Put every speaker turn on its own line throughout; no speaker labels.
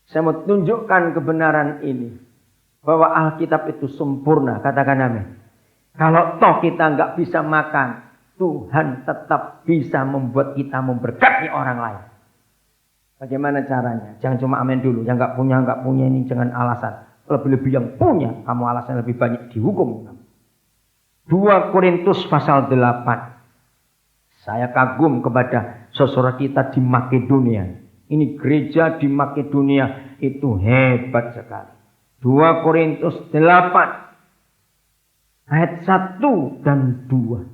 Saya mau tunjukkan kebenaran ini. Bahwa Alkitab itu sempurna. Katakan amin. Kalau toh kita nggak bisa makan, Tuhan tetap bisa membuat kita memberkati orang lain. Bagaimana caranya? Jangan cuma amin dulu. Yang nggak punya ini jangan alasan. Lebih-lebih yang punya, kamu alasan lebih banyak dihukum. 2 Korintus pasal 8. Saya kagum kepada saudara kita di Makedonia. Ini gereja di Makedonia itu hebat sekali. 2 Korintus 8 ayat 1 dan 2.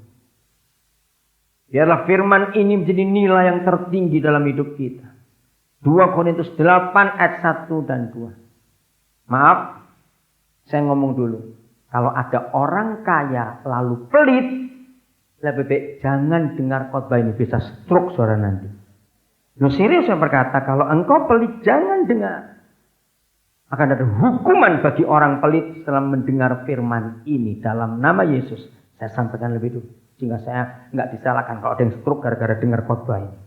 Biarlah firman ini menjadi nilai yang tertinggi dalam hidup kita. 2 Korintus 8 ayat 1 dan 2. Maaf, saya ngomong dulu. Kalau ada orang kaya lalu pelit, lebih baik jangan dengar khotbah ini, bisa stroke saudara nanti. Loh serius saya berkata, kalau engkau pelit jangan dengar. Akan ada hukuman bagi orang pelit setelah mendengar firman ini dalam nama Yesus. Saya sampaikan lebih dulu. Sehingga saya nggak disalahkan kalau ada yang stroke gara-gara dengar khotbah ini.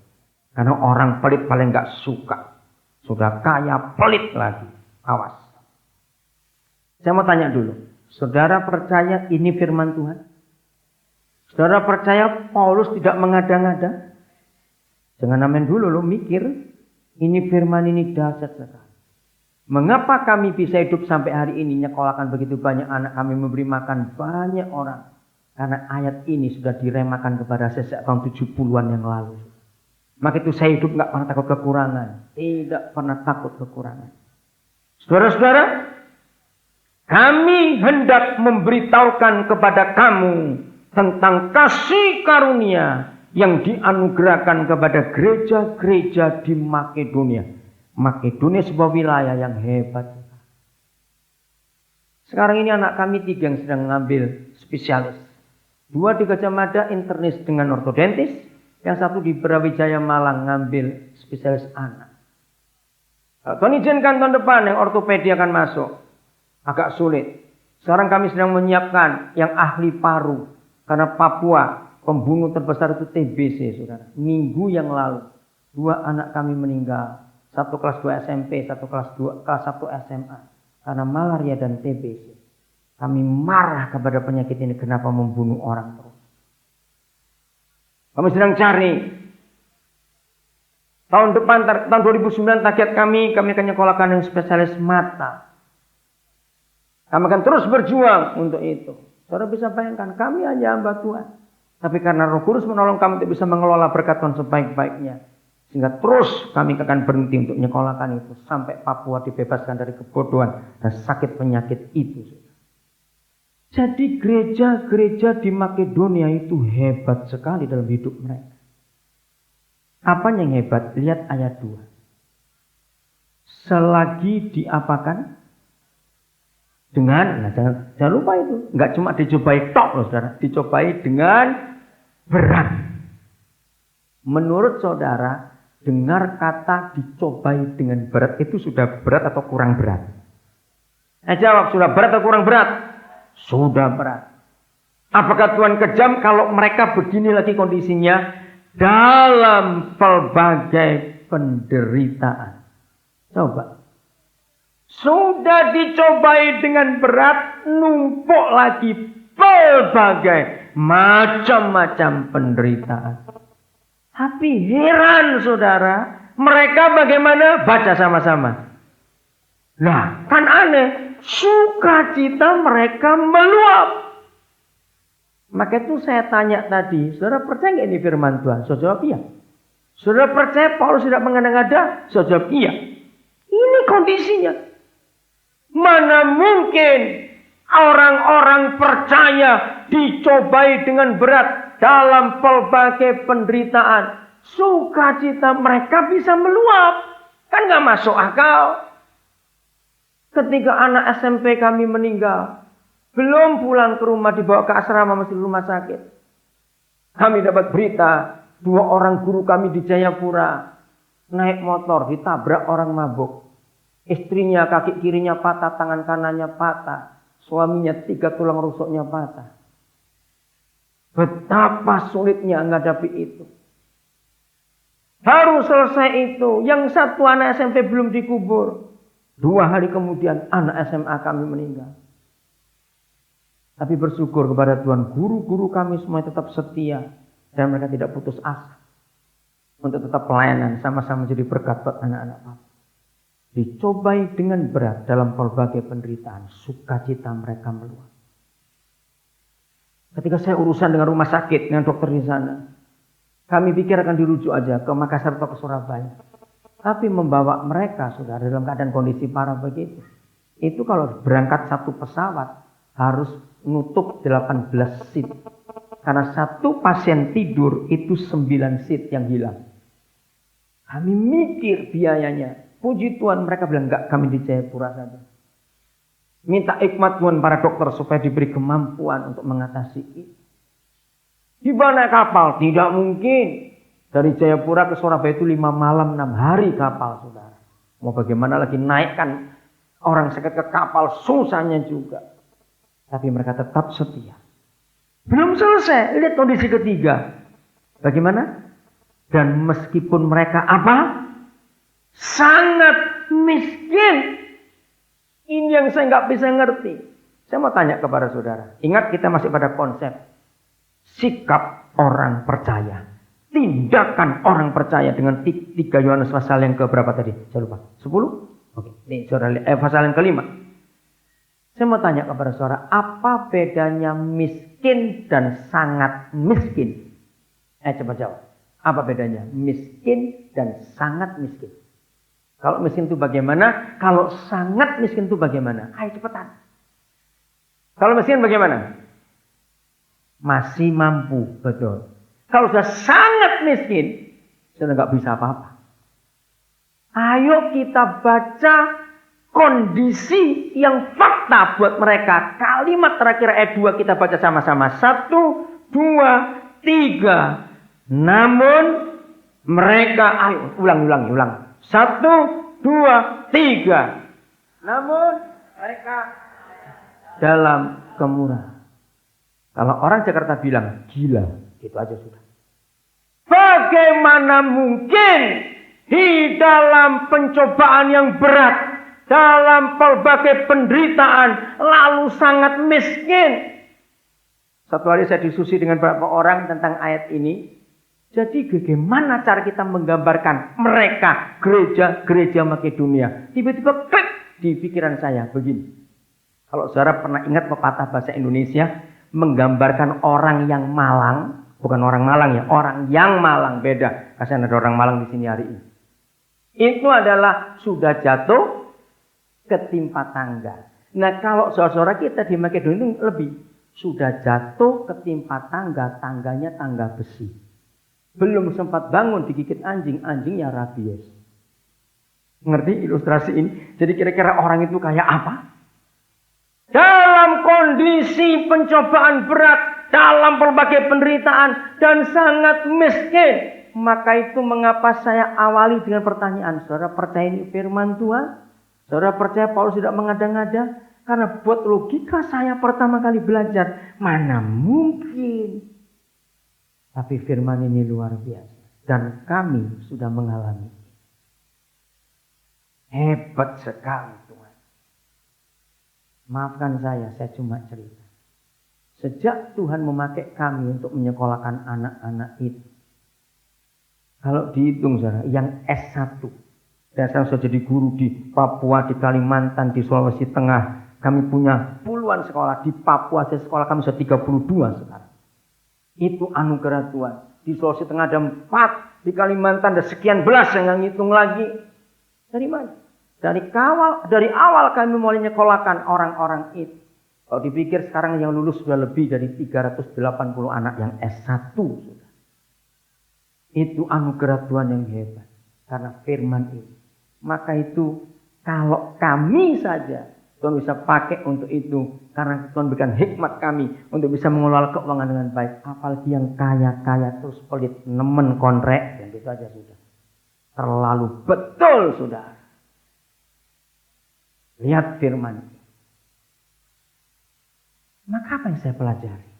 Karena orang pelit paling nggak suka. Sudah kaya pelit lagi. Awas. Saya mau tanya dulu. Saudara percaya ini firman Tuhan? Saudara percaya Paulus tidak mengada-ngada? Jangan amin dulu lo mikir. Ini firman ini dahsyat sekali. Mengapa kami bisa hidup sampai hari ini, nyekolahkan begitu banyak anak, kami memberi makan banyak orang? Karena ayat ini sudah diremakan kepada saya sejak tahun 70-an yang lalu. Maka itu saya hidup nggak pernah takut kekurangan. Tidak pernah takut kekurangan. Saudara-saudara, kami hendak memberitahukan kepada kamu tentang kasih karunia yang dianugerahkan kepada gereja-gereja di Makedonia. Makedonia sebuah wilayah yang hebat. Sekarang ini anak kami 3 yang sedang mengambil spesialis. 2 di Gajah Mada internis dengan ortodontis. Yang 1 di Brawijaya Malang ngambil spesialis anak. Tuhan izinkan tahun depan yang ortopedi akan masuk. Agak sulit. Sekarang kami sedang menyiapkan yang ahli paru. Karena Papua pembunuh terbesar itu TBC, saudara. Minggu yang lalu 2 anak kami meninggal. 1 kelas 2 SMP, 1 kelas 1 SMA. Karena malaria dan TBC. Kami marah kepada penyakit ini. Kenapa membunuh orang terus? Kami sedang cari. Tahun depan, tahun 2009 target kami akan nyekolahkan yang spesialis mata. Kami akan terus berjuang untuk itu. Saudara bisa bayangkan, kami hanya hamba Tuhan. Tapi karena Roh Kudus menolong kami untuk bisa mengelola berkat Tuhan sebaik-baiknya. Sehingga terus kami akan berhenti untuk nyekolahkan itu. Sampai Papua dibebaskan dari kebodohan dan sakit penyakit itu. Jadi gereja-gereja di Makedonia itu hebat sekali dalam hidup mereka. Apa yang hebat? Lihat ayat 2. Selagi diapakan? Dengan, jangan lupa itu. Enggak cuma dicobai tok loh saudara. Dicobai dengan berat. Menurut saudara, dengar kata dicobai dengan berat itu sudah berat atau kurang berat? Jawab, sudah berat atau kurang berat? Sudah berat. Apakah Tuhan kejam kalau mereka begini lagi kondisinya dalam pelbagai penderitaan? Coba. Sudah dicobai dengan berat, numpuk lagi pelbagai macam-macam penderitaan. Tapi heran saudara, mereka bagaimana? Baca sama-sama. Nah, kan aneh. Sukacita mereka meluap. Maka itu saya tanya tadi, saudara percaya nggak ini firman Tuhan? Saya jawab iya. Saudara percaya Paulus tidak mengada-ngada? Saya jawab iya. Ini kondisinya. Mana mungkin orang-orang percaya dicobai dengan berat dalam pelbagai penderitaan. Sukacita mereka bisa meluap. Kan nggak masuk akal. Ketika anak SMP kami meninggal, belum pulang ke rumah, dibawa ke asrama masih rumah sakit. Kami dapat berita, 2 orang guru kami di Jayapura naik motor ditabrak orang mabuk. Istrinya kaki kirinya patah, tangan kanannya patah. Suaminya 3 tulang rusuknya patah. Betapa sulitnya menghadapi itu. Baru selesai itu, yang 1 anak SMP belum dikubur. 2 hari kemudian anak SMA kami meninggal. Tapi bersyukur kepada Tuhan, guru-guru kami semua tetap setia dan mereka tidak putus asa untuk tetap pelayanan, sama-sama jadi berkat buat anak-anak Papa. Dicobai dengan berat dalam berbagai penderitaan, sukacita mereka meluap. Ketika saya urusan dengan rumah sakit, dengan dokter di sana, kami pikir akan dirujuk aja ke Makassar atau ke Surabaya. Tapi membawa mereka sudah dalam keadaan kondisi parah begitu. Itu kalau berangkat satu pesawat harus nutup 18 seat. Karena satu pasien tidur itu 9 seat yang hilang. Kami mikir biayanya. Puji Tuhan mereka bilang enggak, kami di Jayapura saja. Minta hikmat Tuhan para dokter supaya diberi kemampuan untuk mengatasi itu. Di mana kapal? Tidak mungkin. Dari Jayapura ke Surabaya itu 5 malam 6 hari kapal, saudara. Mau bagaimana lagi naikkan orang sakit ke kapal, susahnya juga. Tapi mereka tetap setia. Belum selesai, lihat kondisi ketiga. Bagaimana? Dan meskipun mereka apa? Sangat miskin. Ini yang saya nggak bisa ngerti. Saya mau tanya kepada saudara. Ingat kita masih pada konsep sikap orang percaya. Tindakan orang percaya dengan 3 Yohanes pasal yang keberapa tadi? Saya lupa. 10? Oke. Ini pasal yang kelima. Saya mau tanya kepada saudara, apa bedanya miskin dan sangat miskin? Coba jawab. Apa bedanya? Miskin dan sangat miskin. Kalau miskin itu bagaimana? Kalau sangat miskin itu bagaimana? Ayo cepetan. Kalau miskin bagaimana? Masih mampu, betul. Kalau sudah sangat miskin, sudah nggak bisa apa-apa. Ayo kita baca kondisi yang fakta buat mereka. Kalimat terakhir ayat 2 kita baca sama-sama. 1, 2, 3. Namun mereka, ayo ulang. 1, 2, 3. Namun mereka dalam kemurahan. Kalau orang Jakarta bilang gila, gitu aja sudah. Bagaimana mungkin di dalam pencobaan yang berat, dalam berbagai penderitaan, lalu sangat miskin? Satu hari saya diskusi dengan beberapa orang tentang ayat ini. Jadi bagaimana cara kita menggambarkan mereka, gereja Makedonia? Tiba-tiba klik di pikiran saya begini. Kalau saudara pernah ingat pepatah bahasa Indonesia, menggambarkan orang yang malang, bukan orang Malang ya, orang yang malang, beda. Kasihan ada orang Malang di sini hari ini. Itu adalah sudah jatuh ketimpa tangga. Nah kalau saudara kita di Makedonia itu lebih, sudah jatuh ketimpa tangga, tangganya tangga besi. Belum sempat bangun digigit anjing, anjingnya rabies. Ngerti ilustrasi ini? Jadi kira-kira orang itu kayak apa? Dalam kondisi pencobaan berat, dalam berbagai penderitaan, dan sangat miskin. Maka itu mengapa saya awali dengan pertanyaan. Saudara percaya ini firman Tuhan? Saudara percaya Paulus tidak mengada-ngada? Karena buat logika saya pertama kali belajar, mana mungkin. Tapi firman ini luar biasa. Dan kami sudah mengalami. Hebat sekali Tuhan. Maafkan saya cuma cerita. Sejak Tuhan memakai kami untuk menyekolahkan anak-anak itu. Kalau dihitung saudara, yang S1. Dan saya sudah jadi guru di Papua, di Kalimantan, di Sulawesi Tengah. Kami punya puluhan sekolah. Di Papua saya sekolah kami sudah 32 sekarang. Itu anugerah Tuhan. Di Sulawesi Tengah ada 4. Di Kalimantan ada sekian belas yang ngitung lagi. Dari mana? Dari awal kami mulai menyekolahkan orang-orang itu. Kalau dipikir sekarang yang lulus sudah lebih dari 380 anak yang S1. Sudah. Itu anugerah Tuhan yang hebat. Karena firman ini. Maka itu kalau kami saja Tuhan bisa pakai untuk itu. Karena Tuhan berikan hikmat kami untuk bisa mengelola keuangan dengan baik. Apalagi yang kaya-kaya terus pelit, nemen kontrak. Dan itu aja sudah. Terlalu betul sudah. Lihat firman ini. Maka apa yang saya pelajari?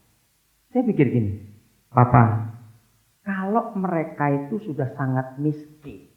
Saya pikir gini. Papa, kalau mereka itu sudah sangat miskin.